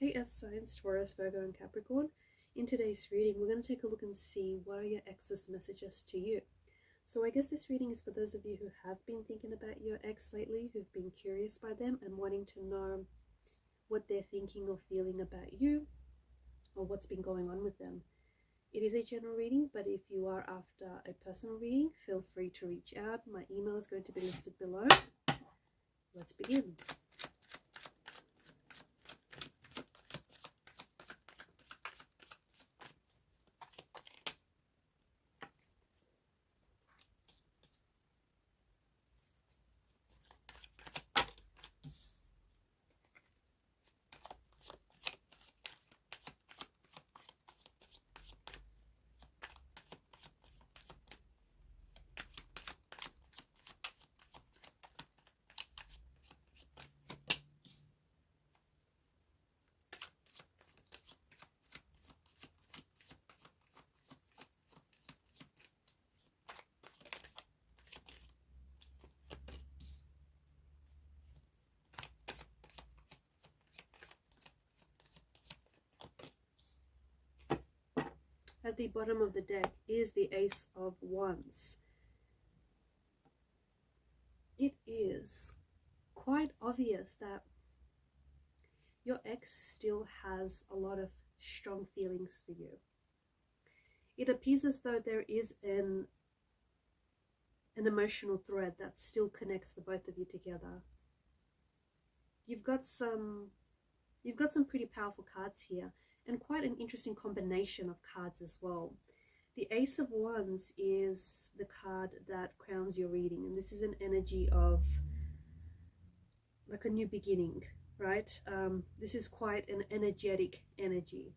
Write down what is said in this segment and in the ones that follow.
Hey Earth signs, Taurus, Virgo and Capricorn. In today's reading, we're going to take a look and see what are your ex's messages to you. So I guess this reading is for those of you who have been thinking about your ex lately, who've been curious by them and wanting to know what they're thinking or feeling about you or what's been going on with them. It is a general reading, but if you are after a personal reading, feel free to reach out. My email is going to be listed below. Let's begin. At the bottom of the deck is the Ace of Wands. It is quite obvious that your ex still has a lot of strong feelings for you. It appears as though there is an emotional thread that still connects the both of you together. You've got some pretty powerful cards here, and quite an interesting combination of cards as well. The Ace of Wands is the card that crowns your reading, and this is an energy of like a new beginning, right? This is quite an energetic energy.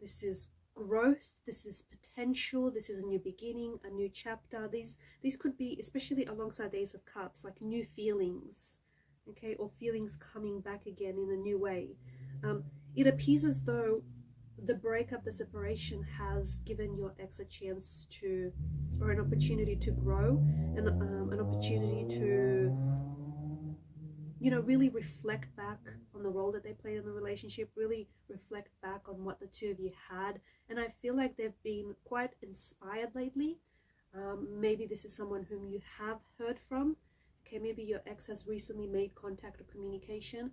This is growth, this is potential, this is a new beginning, a new chapter. These could be, especially alongside the Ace of Cups, like new feelings, okay, or feelings coming back again in a new way. It appears as though the breakup, the separation has given your ex a chance to, or an opportunity to grow, and an opportunity to, you know, really reflect back on the role that they played in the relationship, really reflect back on what the two of you had. And I feel like they've been quite inspired lately. Maybe this is someone whom you have heard from. Okay, maybe your ex has recently made contact or communication.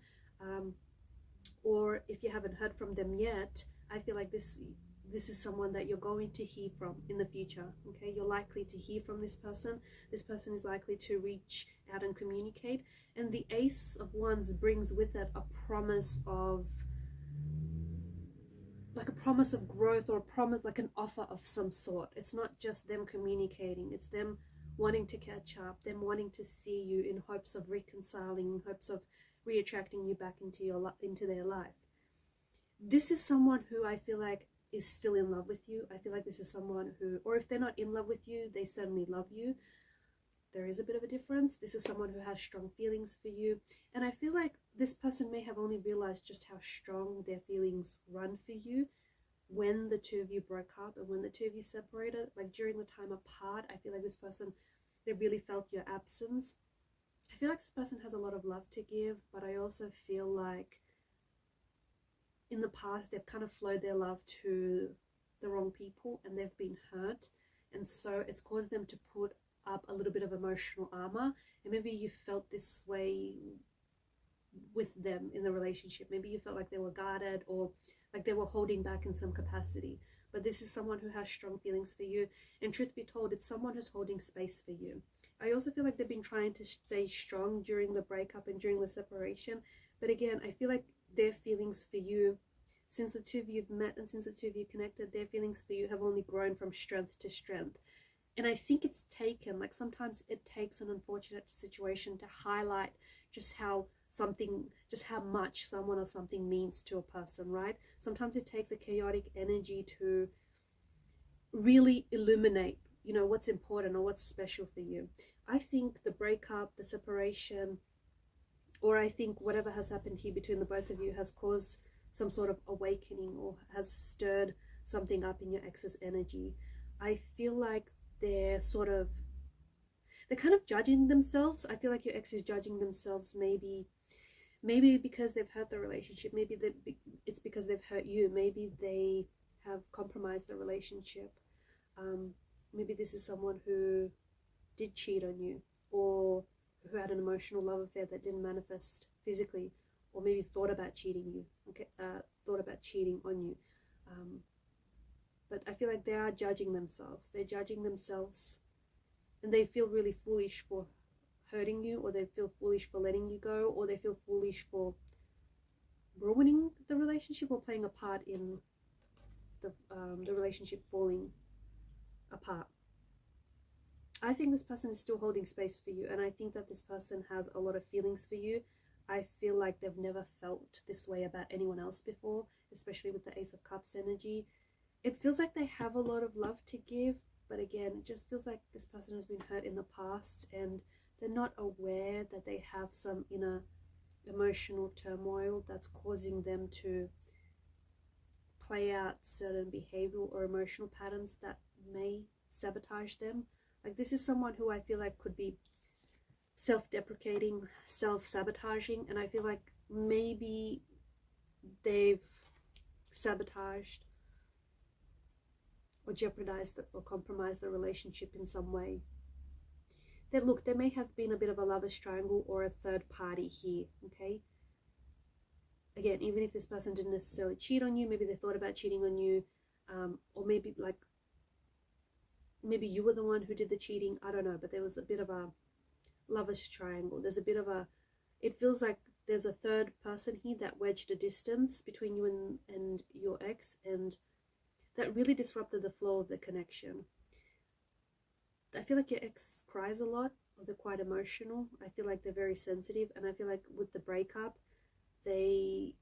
Or if you haven't heard from them yet, I feel like this is someone that you're going to hear from in the future. Okay, you're likely to hear from this person. This person is likely to reach out and communicate. And the Ace of Wands brings with it a promise of, like a promise of growth, or a promise, like an offer of some sort. It's not just them communicating, it's them wanting to catch up, them wanting to see you in hopes of reconciling, in hopes of reattracting you back into their life. This is someone who I feel like is still in love with you. I feel like this is someone who, or if they're not in love with you, they certainly love you. There is a bit of a difference. This is someone who has strong feelings for you, and I feel like this person may have only realized just how strong their feelings run for you when the two of you broke up and when the two of you separated. Like during the time apart, I feel like this person, they really felt your absence. I feel like this person has a lot of love to give, but I also feel like in the past they've kind of flowed their love to the wrong people and they've been hurt, and so it's caused them to put up a little bit of emotional armor. And maybe you felt this way with them in the relationship. Maybe you felt like they were guarded, or like they were holding back in some capacity. But this is someone who has strong feelings for you, and truth be told, it's someone who's holding space for you. I also feel like they've been trying to stay strong during the breakup and during the separation. But again, I feel like their feelings for you, since the two of you have met and since the two of you connected, their feelings for you have only grown from strength to strength. And I think it's taken, like sometimes it takes an unfortunate situation to highlight just how much someone or something means to a person, right? Sometimes it takes a chaotic energy to really illuminate, you know, what's important or what's special for you. I think the breakup, the separation, or I think whatever has happened here between the both of you has caused some sort of awakening or has stirred something up in your ex's energy. I feel like they're kind of judging themselves. I feel like your ex is judging themselves maybe Maybe because they've hurt the relationship, maybe it's because they've hurt you, maybe they have compromised the relationship. Maybe this is someone who did cheat on you, or who had an emotional love affair that didn't manifest physically, or maybe thought about cheating you, okay, thought about cheating on you. But I feel like they are judging themselves. They're judging themselves, and they feel really foolish for hurting you, or they feel foolish for letting you go, or they feel foolish for ruining the relationship or playing a part in the relationship falling apart. I think this person is still holding space for you, and I think that this person has a lot of feelings for you. I feel like they've never felt this way about anyone else before, especially with the Ace of Cups energy. It feels like they have a lot of love to give, but again, it just feels like this person has been hurt in the past, and they're not aware that they have some inner emotional turmoil that's causing them to play out certain behavioral or emotional patterns that may sabotage them. Like, this is someone who I feel like could be self-deprecating, self-sabotaging, and I feel like maybe they've sabotaged or jeopardized or compromised the relationship in some way. That, look, there may have been a bit of a lover's triangle or a third party here, okay? Again, even if this person didn't necessarily cheat on you, maybe they thought about cheating on you, or maybe maybe you were the one who did the cheating, I don't know, but there was a bit of a lover's triangle. There's a bit of a, it feels like there's a third person here that wedged a distance between you and your ex, and that really disrupted the flow of the connection. I feel like your ex cries a lot, or they're quite emotional. I feel like they're very sensitive, and I feel like with the breakup, they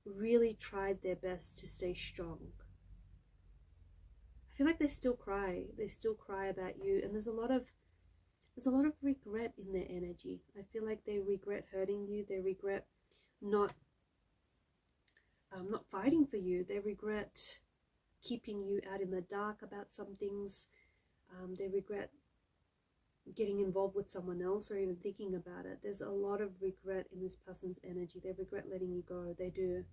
really tried their best to stay strong. I feel like they still cry. They still cry about you, and there's a lot of regret in their energy. I feel like they regret hurting you. They regret not fighting for you. They regret keeping you out in the dark about some things. They regret getting involved with someone else or even thinking about it. There's a lot of regret in this person's energy. They regret letting you go. They do.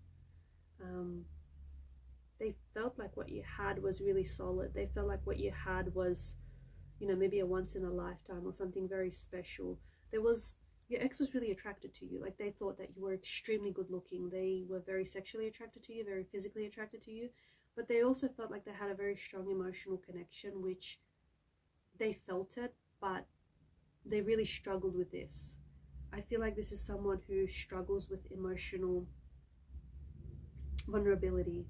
They felt like what you had was really solid. They felt like what you had was, you know, maybe a once in a lifetime or something very special. Your ex was really attracted to you. Like, they thought that you were extremely good looking. They were very sexually attracted to you, very physically attracted to you, but they also felt like they had a very strong emotional connection, which they felt it, but they really struggled with this. I feel like this is someone who struggles with emotional vulnerability.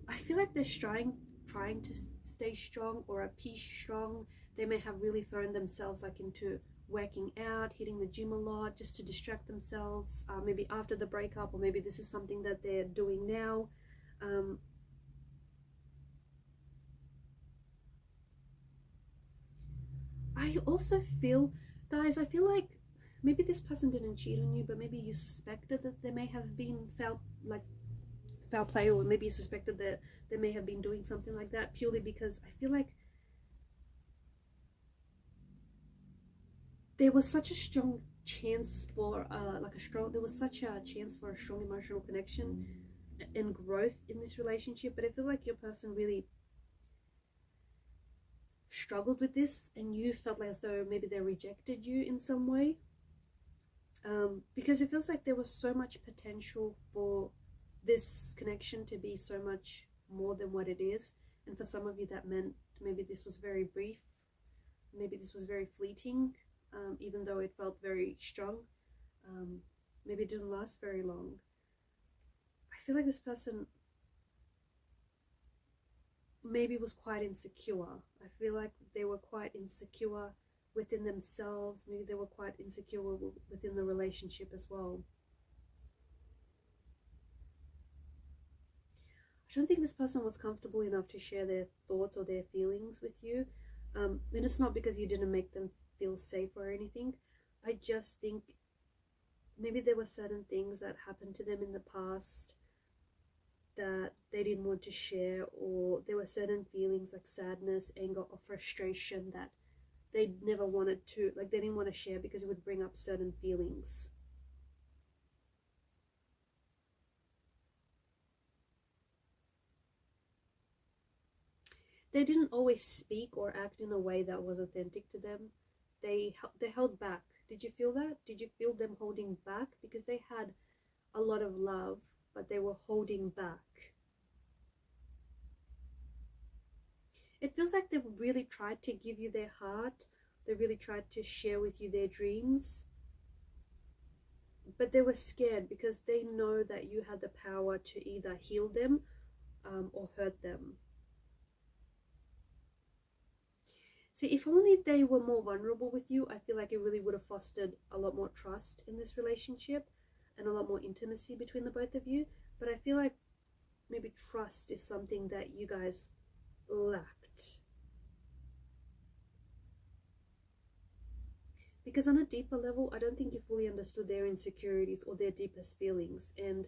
I feel like they're trying to stay strong or appear strong. They may have really thrown themselves like into working out, hitting the gym a lot just to distract themselves, maybe after the breakup, or maybe this is something that they're doing now. I also feel, guys, I feel like maybe this person didn't cheat on you, but maybe you suspected that there may have been foul play, or maybe you suspected that they may have been doing something like that, purely because I feel like there was such a strong chance for there was such a chance for a strong emotional connection and growth in this relationship, but I feel like your person really struggled with this, and you felt like as though maybe they rejected you in some way, because it feels like there was so much potential for this connection to be so much more than what it is. And for some of you, that meant maybe this was very brief, maybe this was very fleeting, even though it felt very strong. Maybe it didn't last very long. I feel like this person maybe was quite insecure. I feel like they were quite insecure within themselves. Maybe they were quite insecure within the relationship as well. I don't think this person was comfortable enough to share their thoughts or their feelings with you. And it's not because you didn't make them feel safe or anything. I just think maybe there were certain things that happened to them in the past that they didn't want to share, or there were certain feelings like sadness, anger, or frustration that they never wanted to, like they didn't want to share because it would bring up certain feelings. They didn't always speak or act in a way that was authentic to them. They held back. Did you feel that? Did you feel them holding back? Because they had a lot of love, but they were holding back. It feels like they really tried to give you their heart. They really tried to share with you their dreams. But they were scared because they know that you had the power to either heal them or hurt them. See, if only they were more vulnerable with you, I feel like it really would have fostered a lot more trust in this relationship and a lot more intimacy between the both of you. But I feel like maybe trust is something that you guys lacked. Because on a deeper level, I don't think you fully understood their insecurities or their deepest feelings. And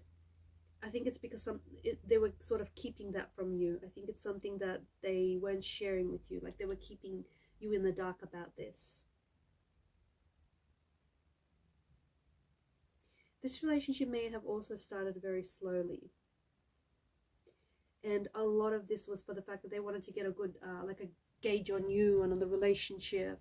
I think it's because they were sort of keeping that from you. I think it's something that they weren't sharing with you. Like they were keeping you in the dark about this. This relationship may have also started very slowly. And a lot of this was for the fact that they wanted to get a good, like a gauge on you and on the relationship.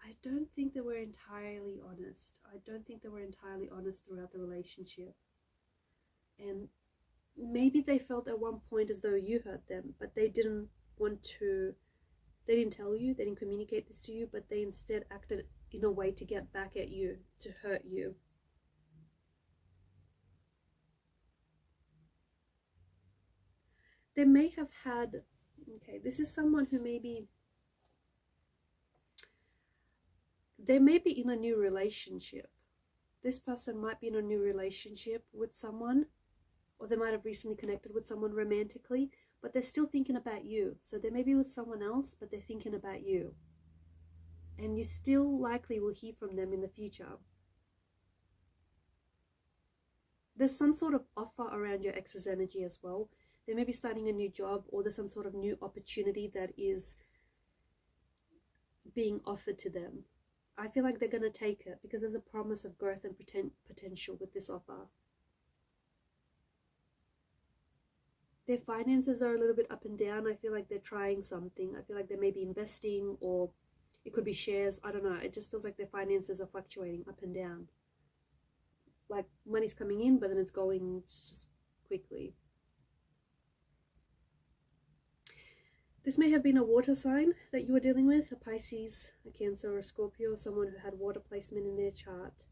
I don't think they were entirely honest. I don't think they were entirely honest throughout the relationship. And maybe they felt at one point as though you hurt them, but they didn't want to, they didn't tell you, they didn't communicate this to you, but they instead acted in a way to get back at you, to hurt you. They may have had, okay, this is someone who maybe, they may be in a new relationship. This person might be in a new relationship with someone, or they might have recently connected with someone romantically, but they're still thinking about you. So they may be with someone else, but they're thinking about you. And you still likely will hear from them in the future. There's some sort of offer around your ex's energy as well. They may be starting a new job, or there's some sort of new opportunity that is being offered to them. I feel like they're going to take it because there's a promise of growth and potential with this offer. Their finances are a little bit up and down. I feel like they're trying something. I feel like they may be investing, or it could be shares. I don't know. It just feels like their finances are fluctuating up and down. Like money's coming in, but then it's going just quickly. This may have been a water sign that you were dealing with, a Pisces, a Cancer, or a Scorpio, someone who had water placement in their chart.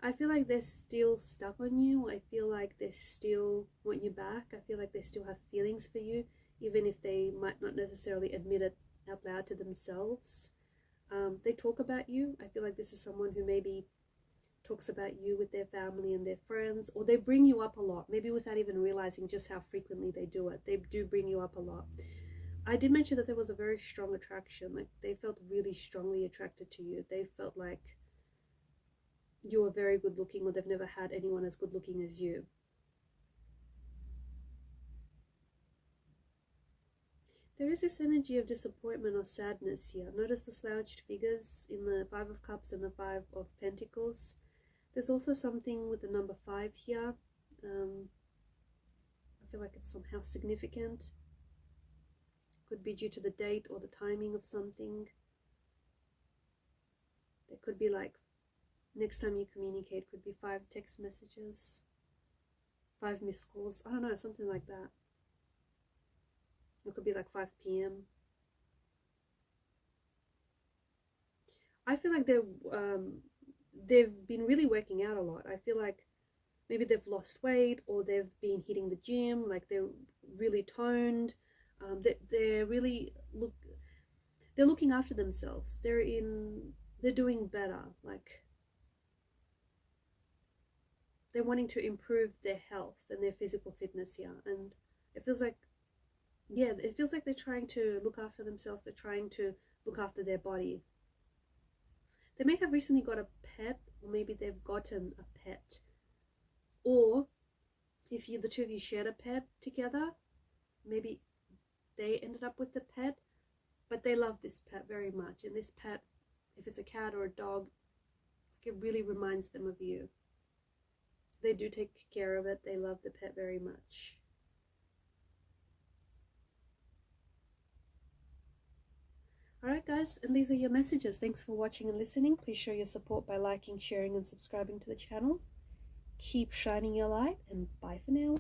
I feel like they're still stuck on you. I feel like they still want you back. I feel like they still have feelings for you, even if they might not necessarily admit it out loud to themselves. They talk about you. I feel like this is someone who maybe talks about you with their family and their friends, or they bring you up a lot, maybe without even realizing just how frequently they do it. They do bring you up a lot. I did mention that there was a very strong attraction. Like they felt really strongly attracted to you. They felt like you were very good looking, or they've never had anyone as good looking as you. There is this energy of disappointment or sadness here. Notice the slouched figures in the Five of Cups and the Five of Pentacles. There's also something with the number 5 here. I feel like it's somehow significant. Could be due to the date or the timing of something. There could be like, next time you communicate, could be 5 text messages, 5 missed calls. I don't know, something like that. It could be like 5 p.m. I feel like they've been really working out a lot. I feel like maybe they've lost weight, or they've been hitting the gym, like they're really toned. They're really they're looking after themselves. They're doing better. Like they're wanting to improve their health and their physical fitness here, and it feels like, yeah, it feels like they're trying to look after themselves. They're trying to look after their body. They may have recently got a pet, or maybe they've gotten a pet, or if the two of you shared a pet together, maybe they ended up with the pet, but they love this pet very much. And this pet, if it's a cat or a dog, it really reminds them of you. They do take care of it. They love the pet very much. Alright guys, and these are your messages. Thanks for watching and listening. Please show your support by liking, sharing and subscribing to the channel. Keep shining your light, and bye for now.